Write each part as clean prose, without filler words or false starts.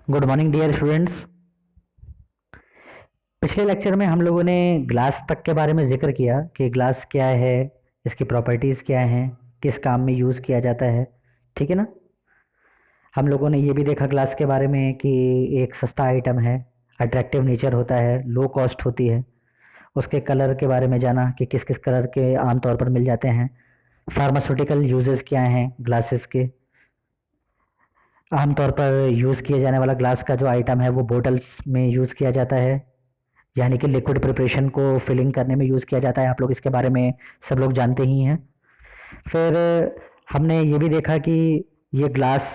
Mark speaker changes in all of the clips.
Speaker 1: Good morning dear students. पिछले lecture में हम लोगों ने ग्लास तक के बारे में जिक्र किया कि ग्लास क्या है, इसकी प्रॉपर्टीज़ क्या हैं, किस काम में यूज़ किया जाता है। ठीक है ना। हम लोगों ने ये भी देखा ग्लास के बारे में कि एक सस्ता आइटम है, अट्रैक्टिव नेचर होता है, लो कॉस्ट होती है। उसके कलर के बारे में जाना कि किस किस कलर के आमतौर पर मिल जाते हैं। फार्मास्यूटिकल यूजेस क्या हैं ग्लासेस के। आमतौर पर यूज़ किए जाने वाला ग्लास का जो आइटम है वो बोटल्स में यूज़ किया जाता है, यानी कि लिक्विड प्रिपरेशन को फिलिंग करने में यूज़ किया जाता है। आप लोग इसके बारे में सब लोग जानते ही हैं। फिर हमने ये भी देखा कि ये ग्लास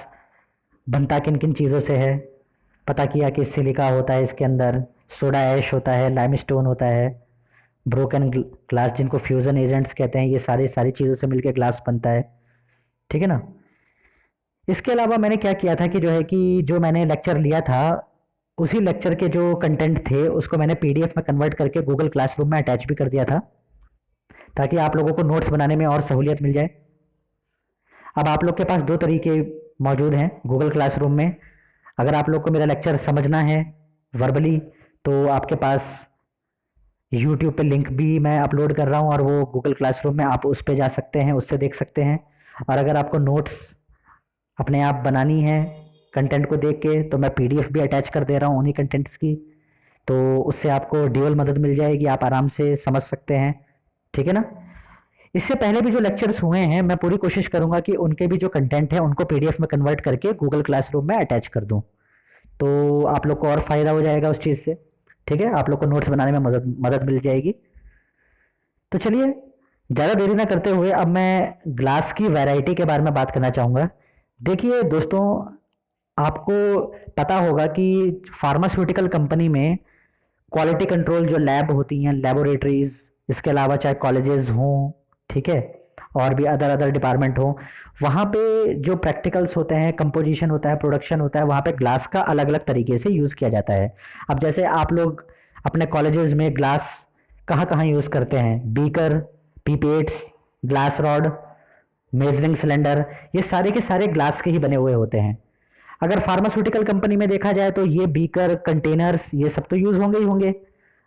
Speaker 1: बनता किन किन चीज़ों से है। पता किया कि सिलिका होता है इसके अंदर, सोडा ऐश होता है, लाइमस्टोन होता है, ब्रोकन ग्लास जिनको फ्यूज़न एजेंट्स कहते हैं, ये सारी चीज़ों से मिलकर ग्लास बनता है। ठीक है ना। इसके अलावा मैंने क्या किया था कि जो मैंने लेक्चर लिया था उसी लेक्चर के जो कंटेंट थे उसको मैंने पीडीएफ में कन्वर्ट करके गूगल क्लासरूम में अटैच भी कर दिया था, ताकि आप लोगों को नोट्स बनाने में और सहूलियत मिल जाए। अब आप लोग के पास दो तरीके मौजूद हैं गूगल क्लासरूम में। अगर आप लोग को मेरा लेक्चर समझना है वर्बली, तो आपके पास यूट्यूब पे लिंक भी मैं अपलोड कर रहा हूँ और वो गूगल क्लासरूम में आप उस पर जा सकते हैं, उससे देख सकते हैं। और अगर आपको नोट्स अपने आप बनानी है कंटेंट को देख के, तो मैं पीडीएफ भी अटैच कर दे रहा हूँ उन्हीं कंटेंट्स की। तो उससे आपको ड्यूअल मदद मिल जाएगी, आप आराम से समझ सकते हैं। ठीक है ना। इससे पहले भी जो लेक्चर्स हुए हैं मैं पूरी कोशिश करूंगा कि उनके भी जो कंटेंट है उनको पीडीएफ में कन्वर्ट करके गूगल क्लासरूम में अटैच कर दूं, तो आप लोग को और फ़ायदा हो जाएगा उस चीज़ से। ठीक है, आप लोग को नोट्स बनाने में मदद मदद मिल जाएगी। तो चलिए ज़्यादा देरी ना करते हुए अब मैं ग्लास की वैरायटी के बारे में बात करना चाहूँगा। देखिए दोस्तों, आपको पता होगा कि फार्मास्यूटिकल कंपनी में क्वालिटी कंट्रोल जो लैब होती हैं, लेबोरेटरीज, इसके अलावा चाहे कॉलेजेस हों, ठीक है, और भी अदर अदर डिपार्टमेंट हों, वहाँ पे जो प्रैक्टिकल्स होते हैं, कंपोजिशन होता है, प्रोडक्शन होता है, वहाँ पे ग्लास का अलग अलग तरीके से यूज़ किया जाता है। अब जैसे आप लोग अपने कॉलेजेस में ग्लास कहाँ कहाँ यूज़ करते हैं, beaker, pipettes, glass rod, measuring cylinder, ये सारे के सारे ग्लास के ही बने हुए होते हैं। अगर फार्मास्यूटिकल कंपनी में देखा जाए तो ये बीकर, कंटेनर्स, ये सब तो यूज़ होंगे ही होंगे,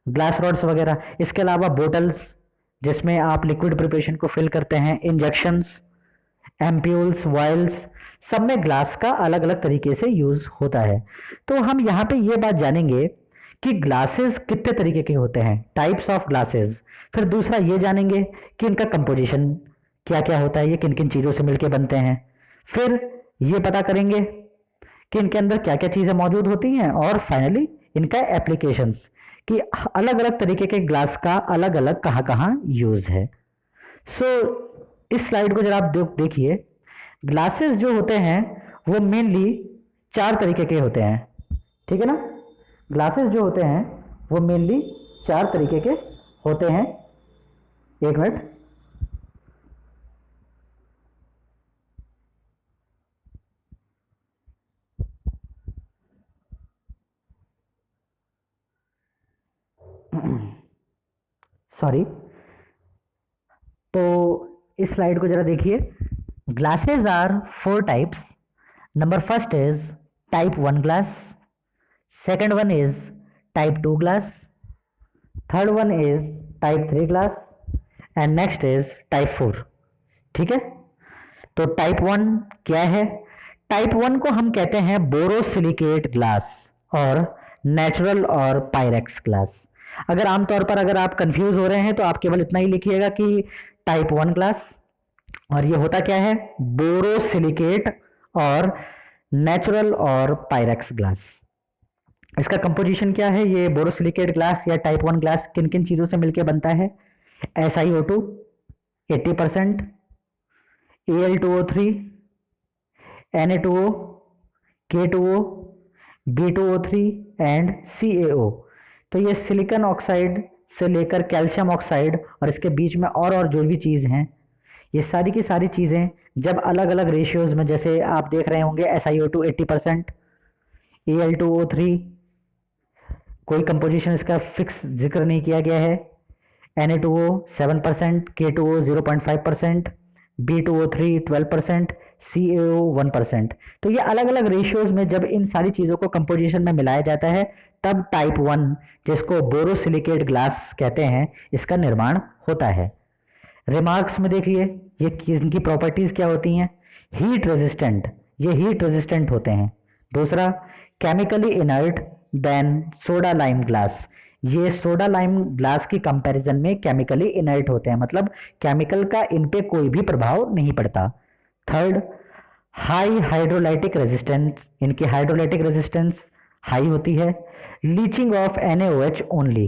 Speaker 1: ग्लास रॉड्स वगैरह। इसके अलावा बोटल्स जिसमें आप लिक्विड प्रिपरेशन को फिल करते हैं, इंजेक्शंस, एम्प्यूल्स, वायल्स, सब में ग्लास का अलग अलग तरीके से यूज़ होता है। तो हम यहाँ पे ये बात जानेंगे कि ग्लासेस कितने तरीके के होते हैं, टाइप्स ऑफ ग्लासेस। फिर दूसरा ये जानेंगे कि इनका कंपोजिशन क्या क्या होता है, ये किन किन चीज़ों से मिलके बनते हैं। फिर ये पता करेंगे कि इनके अंदर क्या क्या चीज़ें मौजूद होती हैं, और फाइनली इनका एप्लीकेशंस कि अलग अलग तरीके के ग्लास का अलग अलग कहाँ कहाँ यूज़ है। सो इस स्लाइड को जरा आप देखिए। ग्लासेस जो होते हैं वो मेनली चार तरीके के होते हैं। ठीक है ना। ग्लासेस जो होते हैं वो मेनली चार तरीके के होते हैं। एक मिनट। सॉरी। तो इस स्लाइड को जरा देखिए। Glasses are four types. Number first is type one glass, second one is type two glass, third one is type three glass, and next is type four. ठीक है। तो टाइप वन क्या है? टाइप वन को हम कहते हैं borosilicate glass और नेचुरल और पायरेक्स ग्लास। अगर आमतौर पर अगर आप कंफ्यूज हो रहे हैं तो आप केवल इतना ही लिखिएगा कि टाइप वन ग्लास, और ये होता क्या है, बोरोसिलिकेट और नेचुरल और पायरेक्स ग्लास। इसका कंपोजिशन क्या है? ये बोरोसिलिकेट ग्लास या टाइप वन ग्लास किन किन चीज़ों से मिलकर बनता है? SiO2 80%, Al2O3, Na2O, K2O, B2O3 and CaO। तो ये सिलिकॉन ऑक्साइड से लेकर कैल्शियम ऑक्साइड और इसके बीच में और जो भी चीज़ हैं, ये सारी की सारी चीज़ें जब अलग अलग रेशियोज में, जैसे आप देख रहे होंगे SiO2 80%, Al2O3 कोई कंपोजिशन इसका फिक्स जिक्र नहीं किया गया है, Na2O 7%, K2O 0.5%, B2O3 12%, CaO 1%। तो ये अलग अलग रेशियोज में जब इन सारी चीज़ों को कंपोजिशन में मिलाया जाता है तब टाइप 1, जिसको बोरोसिलिकेट ग्लास कहते हैं, इसका निर्माण होता है। रिमार्क्स में देखिए ये इनकी प्रॉपर्टीज क्या होती हैं। हीट रेजिस्टेंट, ये हीट रेजिस्टेंट होते हैं। दूसरा, chemically inert than soda lime glass, ये सोडा लाइम ग्लास की कंपैरिजन में केमिकली इनर्ट होते हैं, मतलब केमिकल का इन पे कोई भी प्रभाव नहीं पड़ता। थर्ड, हाई हाइड्रोलाइटिक रेजिस्टेंस, इनकी हाइड्रोलाइटिक रेजिस्टेंस हाई होती है। लीचिंग ऑफ NaOH ओनली,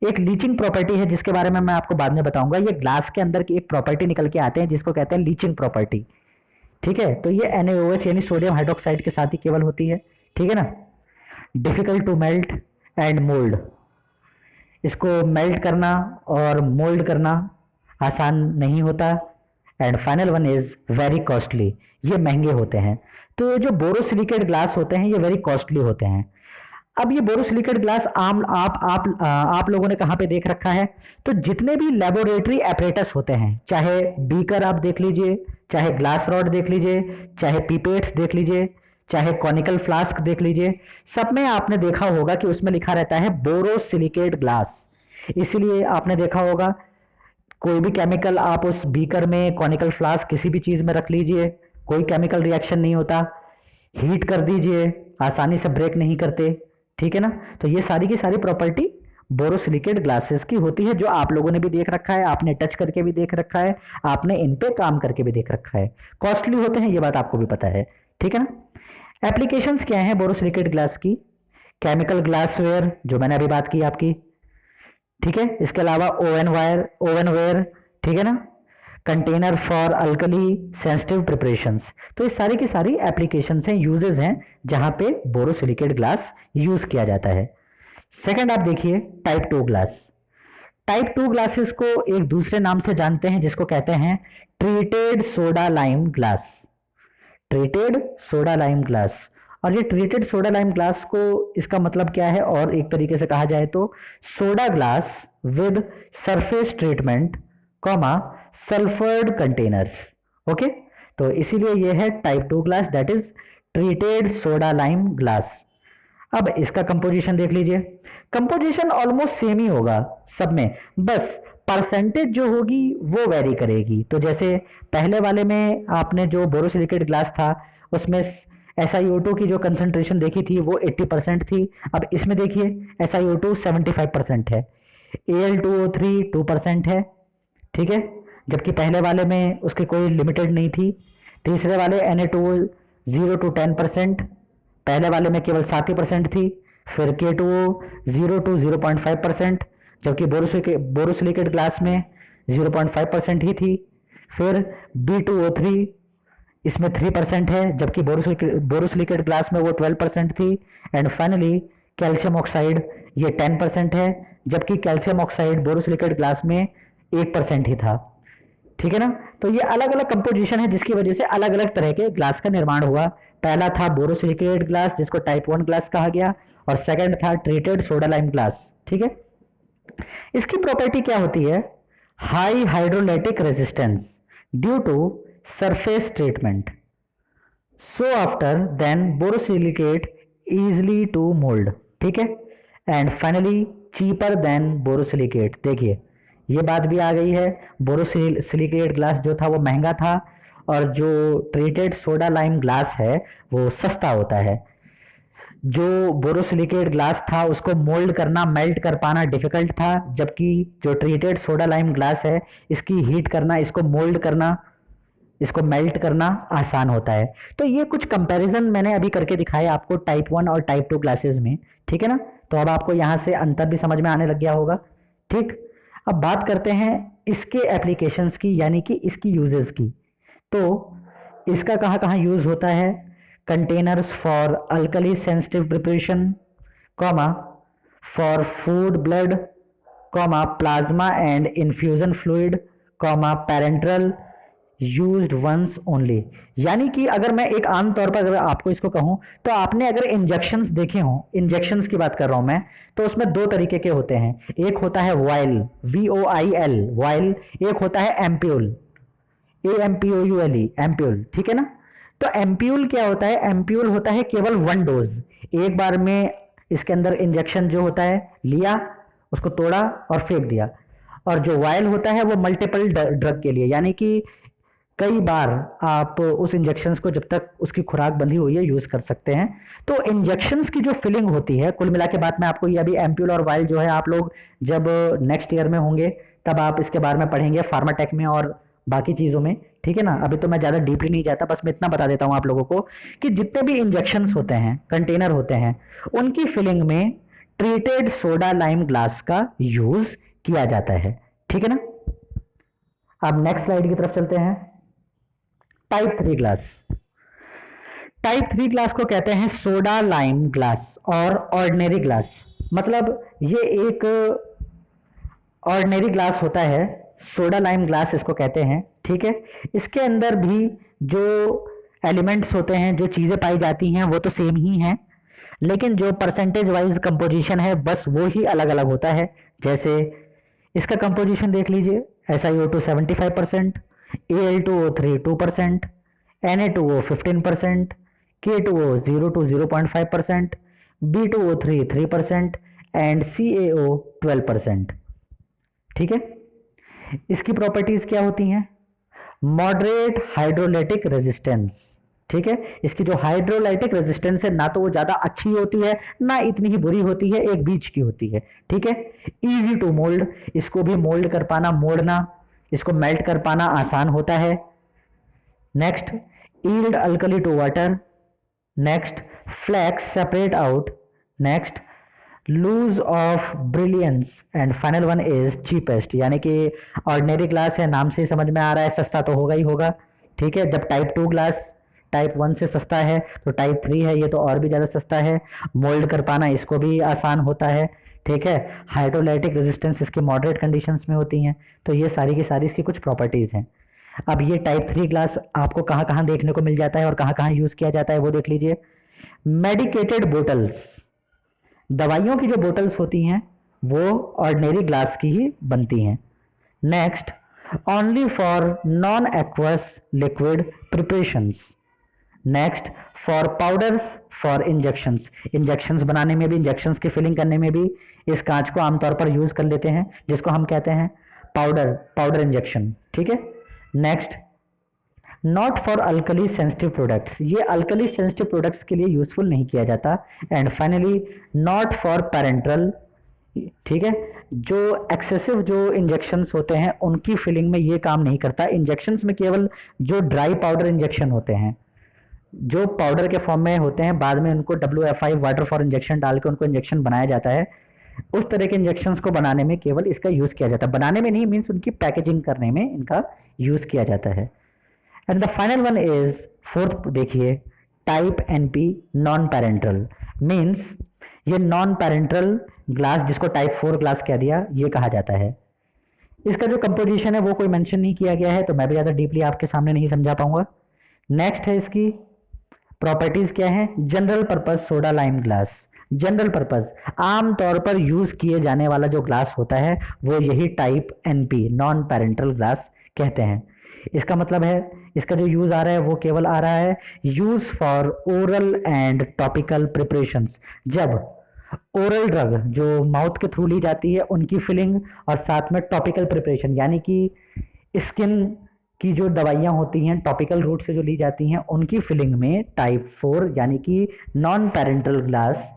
Speaker 1: एक लीचिंग प्रॉपर्टी है जिसके बारे में मैं आपको बाद में बताऊंगा। ये ग्लास के अंदर की एक प्रॉपर्टी निकल के आते हैं जिसको कहते हैं लीचिंग प्रॉपर्टी, ठीक है। तो ये NaOH यानी सोडियम हाइड्रोक्साइड के साथ ही केवल होती है, ठीक है ना। Difficult to melt and mould, इसको मेल्ट करना और मोल्ड करना आसान नहीं होता। And final one is very costly, ये महंगे होते हैं। तो जो बोरोसिलिकेट ग्लास होते हैं ये वेरी कॉस्टली होते हैं। अब ये बोरोसिलिकेट ग्लास आम आप लोगों ने कहाँ पे देख रखा है, तो जितने भी लेबोरेटरी एपरेटस होते हैं, चाहे बीकर आप देख लीजिए, चाहे ग्लास रॉड देख लीजिए, चाहे पीपेट्स देख लीजिए, चाहे कॉनिकल फ्लास्क देख लीजिए, सब में आपने देखा होगा कि उसमें लिखा रहता है बोरोसिलिकेट ग्लास। इसीलिए आपने देखा होगा कोई भी केमिकल आप उस बीकर में, कॉनिकल फ्लास्क, किसी भी चीज में रख लीजिए, कोई केमिकल रिएक्शन नहीं होता। हीट कर दीजिए, आसानी से ब्रेक नहीं करते, ठीक है ना। तो ये सारी की सारी प्रॉपर्टी बोरोसिलिकेट ग्लासेस की होती है, जो आप लोगों ने भी देख रखा है, आपने टच करके भी देख रखा है, आपने इन पे काम करके भी देख रखा है। कॉस्टली होते हैं, ये बात आपको भी पता है, ठीक है ना। एप्लीकेशंस क्या हैं बोरोसिलिकेट ग्लास की। केमिकल ग्लासवेयर, जो मैंने अभी बात की आपकी, ठीक है। इसके अलावा ओवनवेयर, ठीक है ना। Container for alkali sensitive preparations. तो ये सारी की सारी एप्लीकेशंस हैं, यूजेस हैं जहां पे बोरोसिलिकेट ग्लास यूज किया जाता है। सेकंड आप देखिए टाइप 2 ग्लास। टाइप 2 ग्लासेस को एक दूसरे नाम से जानते हैं जिसको कहते हैं treated soda lime glass. Treated soda lime glass. और ये ट्रीटेड सोडा लाइम ग्लास को, इसका मतलब क्या है, और एक तरीके से कहा जाए तो soda glass with surface treatment comma sulphured containers, okay. तो इसीलिए ये है type 2 glass, that is treated soda lime glass. अब इसका कंपोजिशन देख लीजिए। कंपोजिशन ऑलमोस्ट सेम ही होगा सब में, बस परसेंटेज जो होगी वो वेरी करेगी। तो जैसे पहले वाले में आपने जो बोरोसिलिकेट ग्लास था उसमें SiO2 की जो कंसंट्रेशन देखी थी वो 80% थी। अब इसमें देखिए SiO2 75% है, Al2O3 2% है, ठीक है। जबकि पहले वाले में उसकी कोई लिमिटेड नहीं थी। तीसरे वाले Na2O 0 to 10%, पहले वाले में केवल 7% थी। फिर K2O 0 to 0.5%, जबकि बोरोसिलिकेट ग्लास में 0.5% ही थी। फिर B2O3 इसमें 3% है, जबकि बोरोसिलिकेट ग्लास में वो 12% थी। एंड फाइनली कैल्शियम ऑक्साइड, ये 10% है, जबकि कैल्शियम ऑक्साइड बोरोसिलिकेट ग्लास में 8% ही था, ठीक है ना। तो ये अलग अलग कंपोजिशन है जिसकी वजह से अलग अलग तरह के ग्लास का निर्माण हुआ। पहला था बोरोसिलिकेट ग्लास जिसको टाइप 1 ग्लास कहा गया, और सेकंड था ट्रीटेड सोडा लाइम ग्लास, ठीक है। इसकी प्रॉपर्टी क्या होती है, high hydrolytic resistance due to surface treatment, so after then borosilicate easily to mould, ठीक है। And finally cheaper than borosilicate. देखिए ये बात भी आ गई है, बोरोसिलिकेट ग्लास जो था वो महंगा था और जो ट्रीटेड सोडा लाइम ग्लास है वो सस्ता होता है। जो बोरोसिलिकेट ग्लास था उसको मोल्ड करना, मेल्ट कर पाना डिफिकल्ट था, जबकि जो ट्रीटेड सोडा लाइम ग्लास है इसकी हीट करना, इसको मोल्ड करना, इसको मेल्ट करना आसान होता है। तो ये कुछ कंपैरिजन मैंने अभी करके दिखाए आपको टाइप 1 और टाइप 2 ग्लासेस में, ठीक है ना। तो अब आपको यहाँ से अंतर भी समझ में आने लग गया होगा, ठीक। अब बात करते हैं इसके एप्लीकेशंस की, यानी कि इसकी यूजेस की। तो इसका कहाँ कहाँ यूज होता है, containers for alkali sensitive preparation comma for food blood comma plasma and infusion fluid comma parenteral used once only. यानी कि अगर मैं एक आम तौर पर अगर आपको इसको कहूं तो आपने अगर इंजेक्शंस देखे हों, इंजेक्शंस की बात कर रहा हूं मैं, तो उसमें दो तरीके के होते हैं। एक होता है वाइल, VOIL वाइल, एक होता है एम्प्यूल, AMPOULE, एम्प्यूल, ठीक है ना। तो एम्प्यूल क्या होता है? एम्प्यूल होता है केवल वन डोज, एक बार में इसके अंदर इंजेक्शन जो होता है लिया, उसको तोड़ा और फेंक दिया। और जो वायल होता है वो मल्टीपल ड्रग के लिए, यानी कि कई बार आप उस इंजेक्शंस को जब तक उसकी खुराक बंधी हुई है यूज कर सकते हैं। तो इंजेक्शंस की जो फिलिंग होती है, कुल मिला के बात में आपको ये अभी एम्प्यूल और वायल जो है आप लोग जब नेक्स्ट ईयर में होंगे तब आप इसके बारे में पढ़ेंगे फार्माटेक में और बाकी चीजों में, ठीक है ना। अभी तो मैं ज्यादा डीपली नहीं जाता, बस मैं इतना बता देता हूं आप लोगों को कि जितने भी इंजेक्शंस होते हैं, कंटेनर होते हैं, उनकी फिलिंग में ट्रीटेड सोडा लाइम ग्लास का यूज किया जाता है, ठीक है ना। अब नेक्स्ट स्लाइड की तरफ चलते हैं। Type 3 glass. टाइप 3 ग्लास को कहते हैं सोडा लाइम ग्लास और ऑर्डिनरी ग्लास। मतलब ये एक ऑर्डिनरी ग्लास होता है, सोडा लाइम ग्लास इसको कहते हैं, ठीक है। इसके अंदर भी जो एलिमेंट्स होते हैं, जो चीज़ें पाई जाती हैं वो तो सेम ही हैं, लेकिन जो परसेंटेज वाइज कंपोजिशन है बस वो ही अलग अलग होता है। जैसे इसका कंपोजिशन देख लीजिए, SiO2 75%, Al2O3 2%, Na2O 15%, K2O 0 to 0.5%, B2O3 3% and CaO 12%, ठीक है। इसकी प्रॉपर्टीज क्या होती हैं? मॉडरेट हाइड्रोलाइटिक रेजिस्टेंस, ठीक है। इसकी जो हाइड्रोलाइटिक रेजिस्टेंस है ना तो वो ज्यादा अच्छी होती है ना इतनी ही बुरी होती है, एक बीच की होती है, ठीक है। इजी टू मोल्ड, इसको भी मोल्ड कर पाना, मोड़ना, इसको मेल्ट कर पाना आसान होता है। Next, yield alkali to water. Next, flakes separate out. Next, loss of brilliance and final one is cheapest, यानी कि ऑर्डिनरी ग्लास है, नाम से समझ में आ रहा है सस्ता तो होगा ही होगा, ठीक है। जब टाइप 2 ग्लास टाइप 1 से सस्ता है तो टाइप 3 है ये तो और भी ज़्यादा सस्ता है। मोल्ड कर पाना इसको भी आसान होता है, ठीक है। हाइड्रोलाइटिक रेजिस्टेंस इसके मॉडरेट कंडीशंस में होती हैं। तो ये सारी की सारी इसकी कुछ प्रॉपर्टीज़ हैं। अब ये टाइप 3 ग्लास आपको कहाँ कहाँ देखने को मिल जाता है और कहाँ कहाँ यूज़ किया जाता है वो देख लीजिए। मेडिकेटेड बोटल्स, दवाइयों की जो बोटल्स होती हैं वो ऑर्डिनरी ग्लास की ही बनती हैं। Next, only for non aqueous liquid preparations. Next, for powders for injections, injections बनाने में भी, इंजेक्शंस की फिलिंग करने में भी इस कांच को आमतौर पर यूज कर लेते हैं, जिसको हम कहते हैं पाउडर इंजेक्शन, ठीक है। Next, not for alkali sensitive products, ये अल्कली सेंसिटिव प्रोडक्ट्स के लिए यूजफुल नहीं किया जाता। And finally, not for parenteral, ठीक है। जो एक्सेसिव जो इंजेक्शंस होते हैं उनकी फिलिंग में ये काम नहीं करता। इंजेक्शंस में केवल जो ड्राई पाउडर इंजेक्शन होते हैं, जो पाउडर के फॉर्म में होते हैं, बाद में उनको WFI वाटर फॉर इंजेक्शन डाल के उनको इंजेक्शन बनाया जाता है, उस तरह के इंजेक्शंस को बनाने में केवल इसका यूज किया जाता है। बनाने में नहीं, मीन्स उनकी पैकेजिंग करने में इनका यूज किया जाता है। And the final one is fourth, देखिए, type NP non parental, means ये नॉन पैरेंटल ग्लास, जिसको टाइप 4 ग्लास कह दिया, ये कहा जाता है। इसका जो कंपोजिशन है वो कोई मेंशन नहीं किया गया है, तो मैं भी ज़्यादा डीपली आपके सामने नहीं समझा पाऊंगा। नेक्स्ट है इसकी प्रॉपर्टीज क्या है? General purpose soda lime glass. General purpose, आम तौर पर यूज किए जाने वाला जो ग्लास होता है वो यही type NP non parental glass कहते हैं। इसका मतलब है, इसका जो यूज आ रहा है वो केवल आ रहा है use for oral and topical preparations, जब ओरल ड्रग जो माउथ के थ्रू ली जाती है उनकी फिलिंग, और साथ में टॉपिकल प्रिपरेशन यानी कि स्किन की जो दवाइयाँ होती हैं टॉपिकल रूट से जो ली जाती हैं उनकी फिलिंग में टाइप 4 यानी कि नॉन पैरेंटल ग्लास,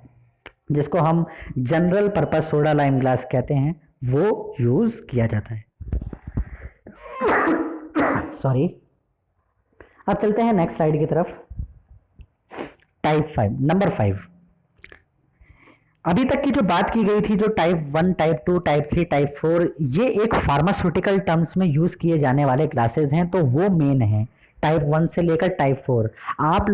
Speaker 1: जिसको हम general purpose soda lime glass कहते हैं, वो यूज किया जाता है। सॉरी। अब चलते हैं नेक्स्ट स्लाइड की तरफ। Type 5, number 5। अभी तक की जो बात की गई थी, जो टाइप 1, टाइप 2, टाइप 3, टाइप 4, ये एक फार्मास्यूटिकल टर्म्स में यूज किए जाने वाले क्लासेस हैं, तो वो मेन है टाइप 1 से लेकर टाइप 4। आप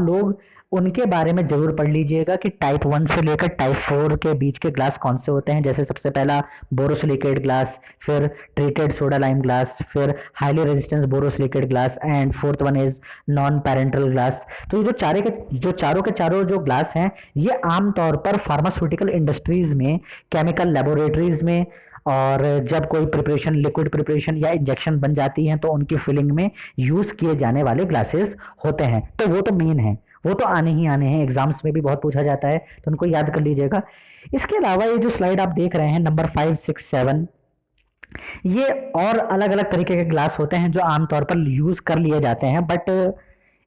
Speaker 1: लोग उनके बारे में जरूर पढ़ लीजिएगा कि टाइप 1 से लेकर टाइप 4 के बीच के ग्लास कौन से होते हैं। जैसे सबसे पहला बोरोसिलिकेट ग्लास, फिर ट्रीटेड सोडा लाइम ग्लास, फिर highly resistance borosilicate glass, and fourth one is non parental glass. तो ये जो चारों के चारों जो ग्लास हैं, ये आमतौर पर फार्मास्यूटिकल इंडस्ट्रीज में, केमिकल लेबोरेटरीज में और जब कोई प्रिपरेशन, लिक्विड प्रिपरेशन या इंजेक्शन बन जाती हैं तो उनकी फिलिंग में यूज किए जाने वाले ग्लासेस होते हैं। तो वो तो मेन है, वो तो आने ही आने हैं, एग्जाम्स में भी बहुत पूछा जाता है, तो उनको याद कर लीजिएगा। इसके अलावा ये जो स्लाइड आप देख रहे हैं नंबर 5, 6, 7, ये और अलग अलग तरीके के ग्लास होते हैं जो आमतौर पर यूज कर लिए जाते हैं, बट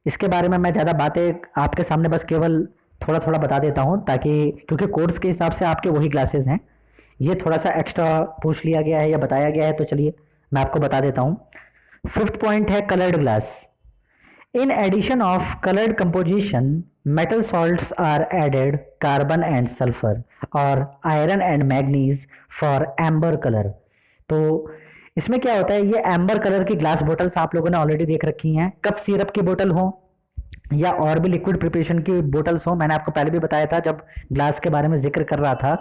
Speaker 1: इसके बारे में मैं ज़्यादा बातें आपके सामने बस केवल थोड़ा थोड़ा बता देता हूँ, ताकि क्योंकि कोर्स के हिसाब से आपके वही ग्लासेस हैं, ये थोड़ा सा एक्स्ट्रा पूछ लिया गया है या बताया गया है, तो चलिए मैं आपको बता देता हूँ। 5th पॉइंट है coloured glass. In addition of coloured composition metal salts are added carbon and sulphur और iron and manganese for amber colour. तो इसमें क्या होता है, ये एम्बर कलर की ग्लास बोटल्स आप लोगों ने ऑलरेडी देख रखी हैं, कप सिरप की बोतल हो या और भी लिक्विड प्रिपरेशन की बोटल्स हो। मैंने आपको पहले भी बताया था जब ग्लास के बारे में जिक्र कर रहा था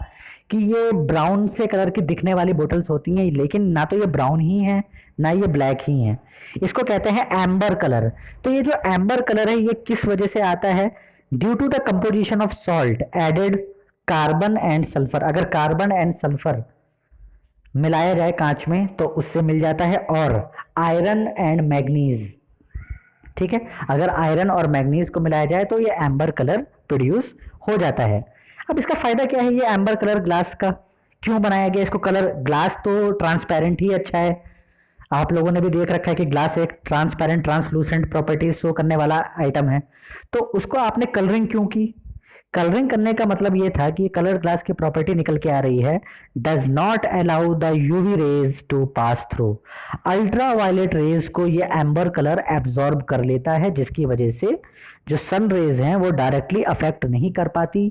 Speaker 1: कि ये ब्राउन से कलर की दिखने वाली बोटल्स होती हैं, लेकिन ना तो ये ब्राउन ही है ना ये ब्लैक ही है, इसको कहते हैं एम्बर कलर। तो ये जो एम्बर कलर है ये किस वजह से आता है, due to the composition of salt added carbon and sulphur. अगर कार्बन एंड सल्फर मिलाया जाए कांच में तो उससे मिल जाता है, और आयरन एंड मैग्नीज, ठीक है, अगर आयरन और मैग्नीज को मिलाया जाए तो ये एम्बर कलर प्रोड्यूस हो जाता है। अब इसका फायदा क्या है, ये एम्बर कलर ग्लास का क्यों बनाया गया इसको कलर, ग्लास तो ट्रांसपेरेंट ही अच्छा है, आप लोगों ने भी देख रखा है कि ग्लास एक ट्रांसपेरेंट ट्रांसलूसेंट प्रॉपर्टीज शो करने वाला आइटम है, तो उसको आपने कलरिंग क्यों की। कलरिंग करने का मतलब ये था कि कलर ग्लास की प्रॉपर्टी निकल के आ रही है, does not allow the UV rays to pass through. Ultraviolet rays को ये एम्बर कलर एब्जॉर्ब कर लेता है, जिसकी वजह से जो सन रेज हैं वो डायरेक्टली अफेक्ट नहीं कर पाती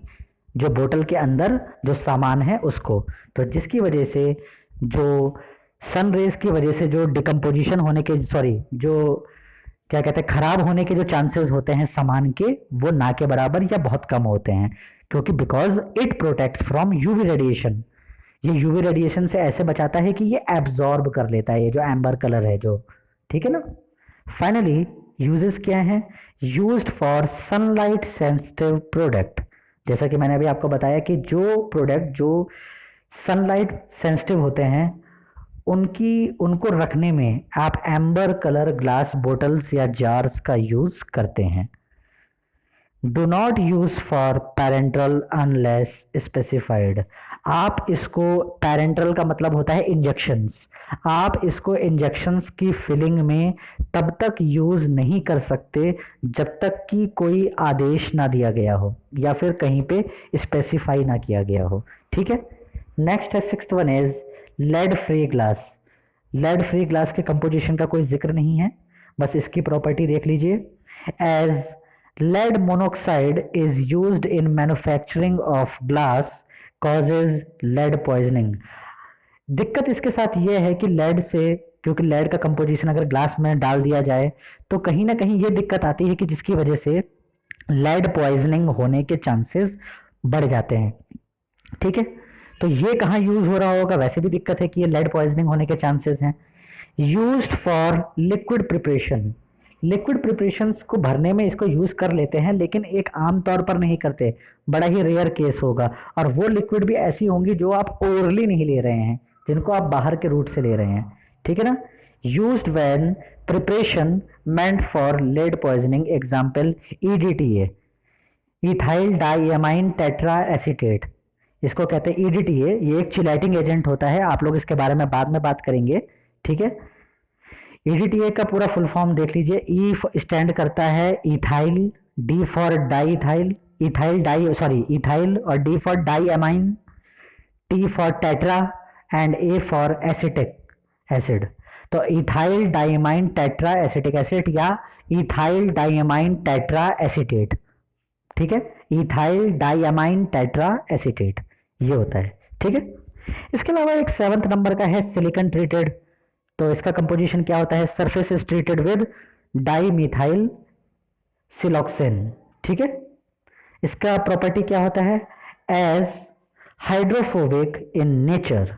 Speaker 1: जो बोतल के अंदर जो सामान है उसको। तो जिसकी वजह से जो सन रेज की वजह से जो डिकम्पोजिशन होने के, सॉरी, जो क्या कहते हैं, खराब होने के जो चांसेस होते हैं सामान के, वो ना के बराबर या बहुत कम होते हैं, क्योंकि because it protects from UV radiation. ये यूवी रेडिएशन से ऐसे बचाता है कि ये एब्जॉर्ब कर लेता है ये जो एम्बर कलर है जो, ठीक है ना। फाइनली यूजेस क्या हैं, used for sunlight sensitive product. जैसा कि मैंने अभी आपको बताया कि जो प्रोडक्ट जो सनलाइट सेंसिटिव होते हैं उनको रखने में आप एम्बर कलर ग्लास बोटल्स या जार्स का यूज करते हैं। Do not use for parental unless specified. आप इसको, पैरेंटल का मतलब होता है इंजेक्शंस, आप इसको इंजेक्शंस की फिलिंग में तब तक यूज नहीं कर सकते जब तक कि कोई आदेश ना दिया गया हो या फिर कहीं पे स्पेसिफाई ना किया गया हो, ठीक है। नेक्स्ट है 6th one is lead free glass. Lead free glass के कंपोजिशन का कोई जिक्र नहीं है, बस इसकी प्रॉपर्टी देख लीजिए। As lead monoxide is used in manufacturing of glass causes lead poisoning. दिक्कत इसके साथ यह है कि लेड से, क्योंकि लेड का कंपोजिशन अगर ग्लास में डाल दिया जाए तो कहीं ना कहीं ये दिक्कत आती है कि जिसकी वजह से लेड पॉइजनिंग होने के चांसेस बढ़ जाते हैं, ठीक है। तो ये कहाँ यूज हो रहा होगा, वैसे भी दिक्कत है कि ये लेड पॉइजनिंग होने के चांसेस हैं। Used for liquid preparation. Liquid preparations को भरने में इसको यूज कर लेते हैं, लेकिन एक आम तौर पर नहीं करते, बड़ा ही रेयर केस होगा, और वो लिक्विड भी ऐसी होंगी जो आप ओरली नहीं ले रहे हैं, जिनको आप बाहर के रूट से ले रहे हैं, ठीक है ना। Used when preparation meant for lead poisoning, example EDTA, ethyl diamine tetra acetate, इसको कहते हैं EDTA। ये एक चिलेटिंग एजेंट होता है, आप लोग इसके बारे में बाद में बात करेंगे, ठीक है। EDTA का पूरा फुल फॉर्म देख लीजिए। E स्टैंड करता है ethyl, D for di ethyl, ethyl, और D for diamine, T for tetra and A for acetic acid. तो ethyl diamine tetra acetic acid या इथाइल डाइएमाइन टेट्रा एसिटेट, ठीक है, इथाइल डाइएमाइन टेट्रा एसिटेट ये होता है, ठीक है। इसके अलावा एक 7th नंबर का है सिलिकॉन ट्रीटेड। तो इसका कंपोजिशन क्या होता है, surface is treated with dimethyl siloxane, ठीक है। इसका प्रॉपर्टी क्या होता है, as hydrophobic in nature,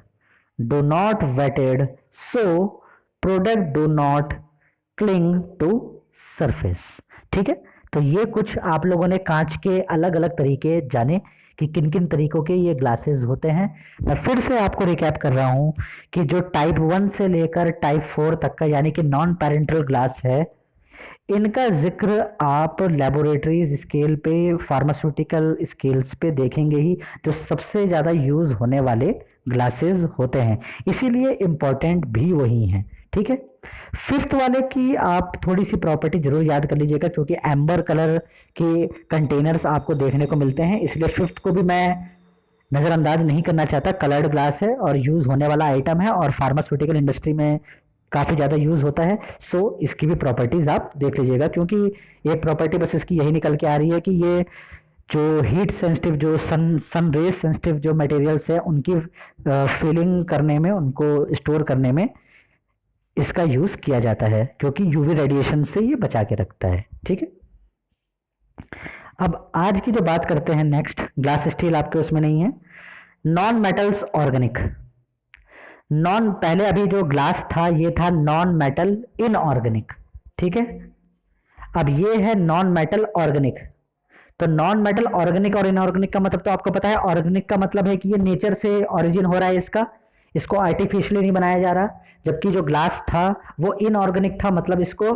Speaker 1: do not wetted, so product do not cling to surface, ठीक है। तो ये कुछ आप लोगों ने कांच के अलग अलग तरीके जाने कि किन किन तरीकों के ये ग्लासेस होते हैं। मैं फिर से आपको रिकैप कर रहा हूँ कि जो टाइप 1 से लेकर टाइप 4 तक का यानी कि नॉन पैरेंटल ग्लास है, इनका जिक्र आप लेबोरेटरीज स्केल पे, फार्मास्यूटिकल स्केल्स पे देखेंगे ही, जो सबसे ज़्यादा यूज़ होने वाले ग्लासेस होते हैं, इसीलिए इम्पॉर्टेंट भी वही हैं। ठीक है, फिफ्थ वाले की आप थोड़ी सी प्रॉपर्टी जरूर याद कर लीजिएगा, क्योंकि एम्बर कलर के कंटेनर्स आपको देखने को मिलते हैं, इसलिए फिफ्थ को भी मैं नज़रअंदाज नहीं करना चाहता। कलर्ड ग्लास है और यूज़ होने वाला आइटम है और फार्मास्यूटिकल इंडस्ट्री में काफ़ी ज़्यादा यूज़ होता है। सो इसकी भी प्रॉपर्टीज़ आप देख लीजिएगा, क्योंकि एक प्रॉपर्टी बस इसकी यही निकल के आ रही है कि ये जो हीट सेंसिटिव, जो सन रेज सेंसिटिव जो मटेरियल्स है, उनकी फिलिंग करने में, उनको स्टोर करने में इसका यूज़ किया जाता है, क्योंकि यूवी रेडिएशन से ये बचा के रखता है। ठीक है, अब आज की जो बात करते हैं नेक्स्ट, ग्लास स्टील आपके उसमें नहीं है। नॉन मेटल्स ऑर्गेनिक, नॉन, पहले अभी जो ग्लास था ये था नॉन मेटल इनऑर्गेनिक। ठीक है, अब ये है नॉन मेटल ऑर्गेनिक। तो नॉन मेटल ऑर्गेनिक और इनऑर्गेनिक का मतलब तो आपको पता है। ऑर्गेनिक का मतलब है कि ये नेचर से ओरिजिन हो रहा है इसका, इसको आर्टिफिशियली नहीं बनाया जा रहा। जबकि जो ग्लास था वो इनऑर्गेनिक था, मतलब इसको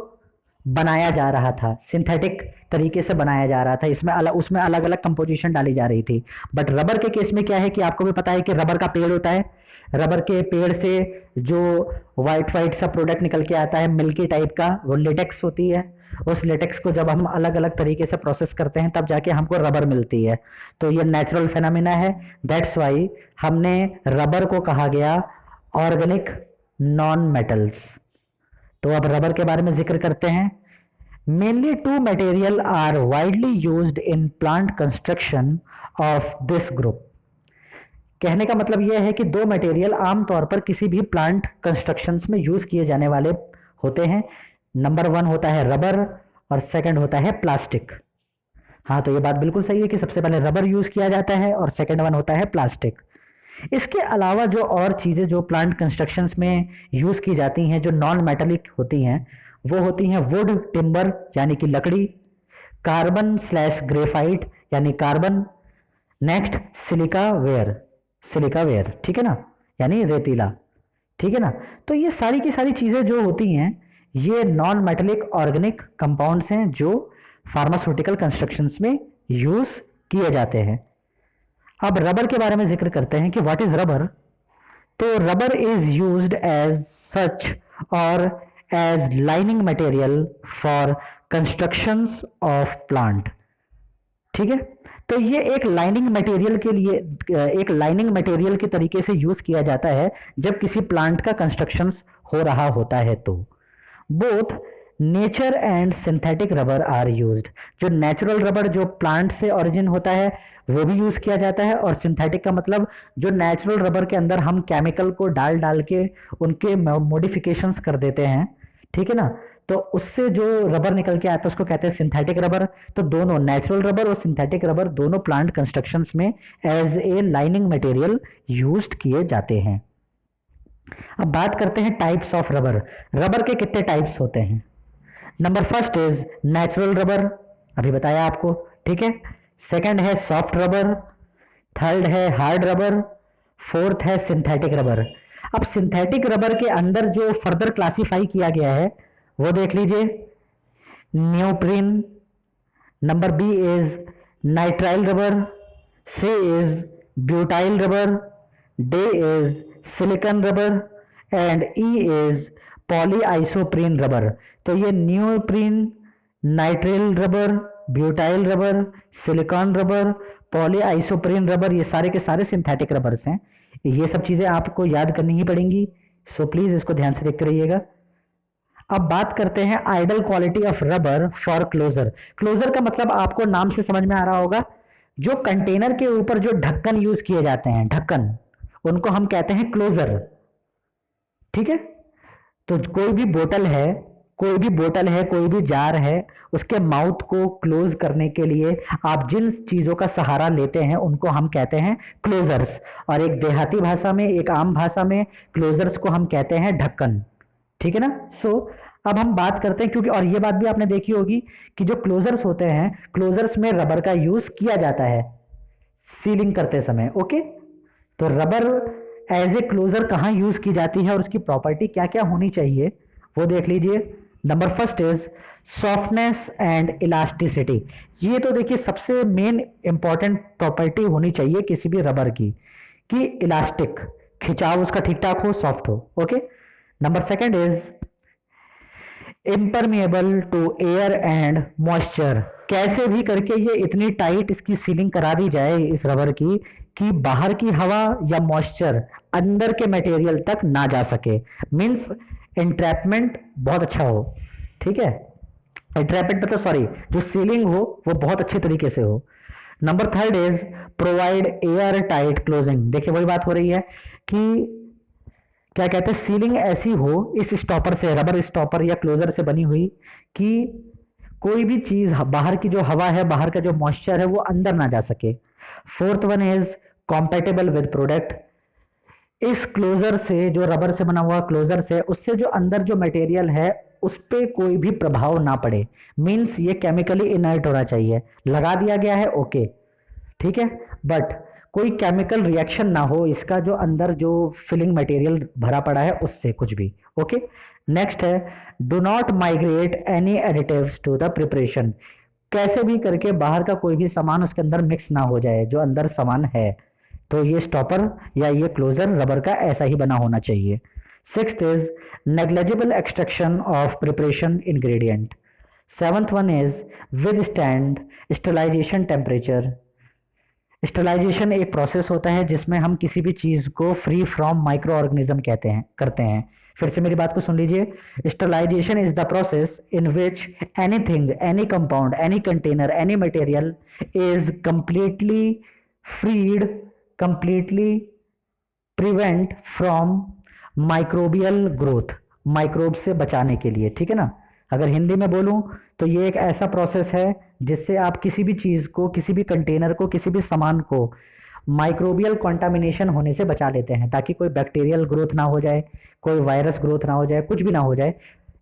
Speaker 1: बनाया जा रहा था, सिंथेटिक तरीके से बनाया जा रहा था, उसमें अलग अलग कंपोजिशन डाली जा रही थी। बट रबर के केस में क्या है कि आपको भी पता है कि रबर का पेड़ होता है, रबर के पेड़ से जो वाइट वाइट सा प्रोडक्ट निकल के आता है मिल्की टाइप का, वो लेटेक्स होती है। उस लेटेक्स को जब हम अलग अलग तरीके से प्रोसेस करते हैं तब जाके हमको रबर मिलती है। तो ये नेचुरल फेनोमेना है, दैट्स वाई हमने रबर को कहा गया ऑर्गेनिक नॉन मेटल्स। तो अब रबर के बारे में जिक्र करते हैं। Mainly two material are widely used in plant construction of this group. कहने का मतलब यह है कि दो मटेरियल आमतौर पर किसी भी प्लांट कंस्ट्रक्शंस में यूज किए जाने वाले होते हैं। नंबर 1 होता है रबर और सेकंड होता है प्लास्टिक। हाँ, तो ये बात बिल्कुल सही है कि सबसे पहले रबर यूज किया जाता है और सेकंड वन होता है प्लास्टिक। इसके अलावा जो और चीज़ें जो प्लांट कंस्ट्रक्शंस में यूज की जाती हैं, जो नॉन मेटालिक होती हैं, वो होती हैं वुड, टिम्बर यानी कि लकड़ी, कार्बन स्लैश ग्रेफाइट यानी carbon, next silica ware, silica ware, ठीक है ना, यानी रेतीला। ठीक है ना, तो ये सारी की सारी चीज़ें जो होती हैं ये नॉन मेटालिक ऑर्गेनिक कंपाउंड्स हैं जो फार्मास्यूटिकल कंस्ट्रक्शंस में यूज किए जाते हैं। अब रबर के बारे में जिक्र करते हैं कि व्हाट इज रबर। तो rubber is used as such और as lining material for constructions of plant. ठीक है, तो ये एक लाइनिंग मटेरियल के लिए, एक लाइनिंग मटेरियल के तरीके से यूज किया जाता है जब किसी प्लांट का कंस्ट्रक्शंस हो रहा होता है। तो both nature and synthetic rubber are used. जो नेचुरल रबर जो प्लांट से ओरिजिन होता है वो भी यूज किया जाता है, और सिंथेटिक का मतलब जो नेचुरल रबर के अंदर हम केमिकल को डाल डाल के उनके मॉडिफिकेशंस कर देते हैं। ठीक है ना, तो उससे जो रबर निकल के आता है उसको कहते हैं सिंथेटिक रबर। तो दोनों नेचुरल रबर और सिंथेटिक रबर दोनों प्लांट कंस्ट्रक्शंस में as a lining material used किए जाते हैं। अब बात करते हैं टाइप्स ऑफ रबर। रबर के कितने टाइप्स होते हैं। Number first is natural rubber, अभी बताया आपको। ठीक है, सेकंड है सॉफ्ट रबर, थर्ड है हार्ड रबर, फोर्थ है सिंथेटिक रबर। अब सिंथेटिक रबर के अंदर जो फर्दर क्लासिफाई किया गया है वो देख लीजिए। Neoprene, number b is nitrile rubber, c is butyl rubber, d is silicone rubber and e is polyisoprene rubber. तो ये neoprene, nitrile rubber, butyl rubber, silicone rubber, polyisoprene rubber, ये सारे के सारे सिंथेटिक रबर्स हैं। ये सब चीजें आपको याद करनी ही पड़ेंगी, सो प्लीज इसको ध्यान से देखते रहिएगा। अब बात करते हैं ideal quality of rubber for closure. Closure का मतलब आपको नाम से समझ में आ रहा होगा, जो कंटेनर के ऊपर जो ढक्कन यूज किए जाते हैं, ढक्कन, उनको हम कहते हैं क्लोजर। ठीक है, तो कोई भी बोतल है, कोई भी जार है, उसके माउथ को क्लोज करने के लिए आप जिन चीजों का सहारा लेते हैं उनको हम कहते हैं क्लोजर्स। और एक देहाती भाषा में, एक आम भाषा में क्लोजर्स को हम कहते हैं ढक्कन। ठीक है ना। सो अब हम बात करते हैं, क्योंकि और ये बात भी आपने देखी होगी कि जो क्लोजर्स होते हैं, क्लोजर्स में रबर का यूज किया जाता है। सीलिंग करते समय। ओके, तो रबर एज ए क्लोजर कहाँ यूज की जाती है और उसकी प्रॉपर्टी क्या क्या होनी चाहिए वो देख लीजिए। Number first is softness and elasticity. ये तो देखिए सबसे मेन इंपॉर्टेंट प्रॉपर्टी होनी चाहिए किसी भी रबर की, कि इलास्टिक, खिंचाव उसका ठीक ठाक हो, सॉफ्ट हो। Okay, number second is impermeable to air and moisture. कैसे भी करके ये इतनी टाइट इसकी सीलिंग करा दी जाए इस रबर की कि बाहर की हवा या मॉइस्चर अंदर के मटेरियल तक ना जा सके। मींस एंट्रैपमेंट बहुत अच्छा हो, ठीक है। एंट्रैपमेंट मतलब सॉरी, जो सीलिंग हो वो बहुत अच्छे तरीके से हो। Number third is provide air tight closing. देखिए वही बात हो रही है कि क्या कहते हैं, सीलिंग ऐसी हो इस स्टॉपर से, रबर स्टॉपर या क्लोजर से बनी हुई, कि कोई भी चीज बाहर की जो हवा है, बाहर का जो मॉइस्चर है वो अंदर ना जा सके। Fourth one is compatible with product. इस क्लोजर से, जो रबर से बना हुआ क्लोजर से, उससे जो अंदर जो मटेरियल है उस पर कोई भी प्रभाव ना पड़े। मीन्स ये केमिकली इनर्ट होना चाहिए। लगा दिया गया है ओके, ठीक है, बट कोई केमिकल रिएक्शन ना हो इसका, जो अंदर जो फिलिंग मटेरियल भरा पड़ा है उससे कुछ भी। ओके, नेक्स्ट है do not migrate any additives to the preparation. कैसे भी करके बाहर का कोई भी सामान उसके अंदर मिक्स ना हो जाए जो अंदर सामान है। तो ये स्टॉपर या ये क्लोजर रबर का ऐसा ही बना होना चाहिए। Sixth is negligible extraction of preparation ingredient. Seventh one is withstand sterilisation temperature. Sterilisation एक प्रोसेस होता है जिसमें हम किसी भी चीज को फ्री फ्रॉम माइक्रो ऑर्गेनिज्म करते हैं। फिर से मेरी बात को सुन लीजिए। Sterilisation is the process in which anything, any compound, any container, any material is completely freed, completely prevent from microbial growth. Microbe से बचाने के लिए, ठीक है ना। अगर हिंदी में बोलूं तो ये एक ऐसा प्रोसेस है जिससे आप किसी भी चीज को, किसी भी कंटेनर को, किसी भी सामान को माइक्रोबियल कॉन्टामिनेशन होने से बचा लेते हैं, ताकि कोई बैक्टीरियल ग्रोथ ना हो जाए, कोई वायरस ग्रोथ ना हो जाए, कुछ भी ना हो जाए।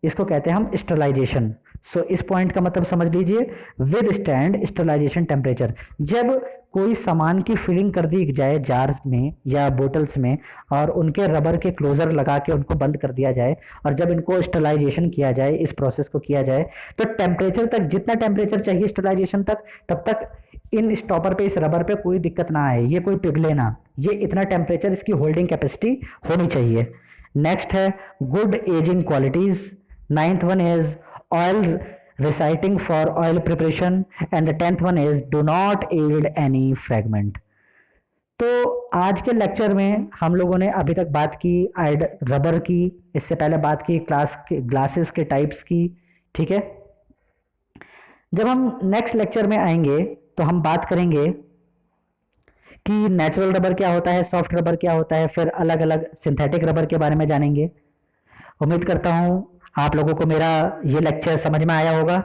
Speaker 1: इसको कहते हैं हम स्टरलाइजेशन। सो इस पॉइंट का मतलब समझ लीजिए, विद स्टैंड स्टरलाइजेशन टेम्परेचर। जब कोई सामान की फिलिंग कर दी जाए जार्स में या बोतल्स में, और उनके रबर के क्लोजर लगा के उनको बंद कर दिया जाए, और जब इनको स्टरलाइजेशन किया जाए, इस प्रोसेस को किया जाए, तो टेम्परेचर तक, जितना टेम्परेचर चाहिए स्टरलाइजेशन तक, तब तक इन स्टॉपर पे, इस रबर पे कोई दिक्कत ना आए, ये कोई पिघले ना। ये इतना टेम्परेचर, इसकी होल्डिंग कैपेसिटी होनी चाहिए। नेक्स्ट है good ageing qualities. Ninth one is oil reciting for oil preparation, and the 10th one is do not yield any fragment। तो आज के लेक्चर में हम लोगों ने अभी तक बात की रबर की, इससे पहले बात की ग्लासेस के टाइप्स की, ठीक है। जब हम नेक्स्ट लेक्चर में आएंगे तो हम बात करेंगे कि नेचुरल रबर क्या होता है, सॉफ्ट रबर क्या होता है, फिर अलग अलग सिंथेटिक रबर के बारे में जानेंगे। उम्मीद करता हूं आप लोगों को मेरा ये लेक्चर समझ में आया होगा।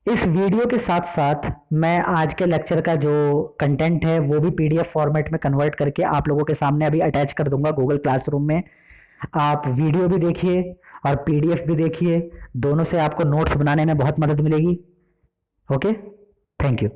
Speaker 1: इस वीडियो के साथ साथ मैं आज के लेक्चर का जो कंटेंट है वो भी पीडीएफ फॉर्मेट में कन्वर्ट करके आप लोगों के सामने अभी अटैच कर दूंगा गूगल क्लासरूम में। आप वीडियो भी देखिए और पीडीएफ भी देखिए, दोनों से आपको नोट्स बनाने में बहुत मदद मिलेगी। Okay, thank you.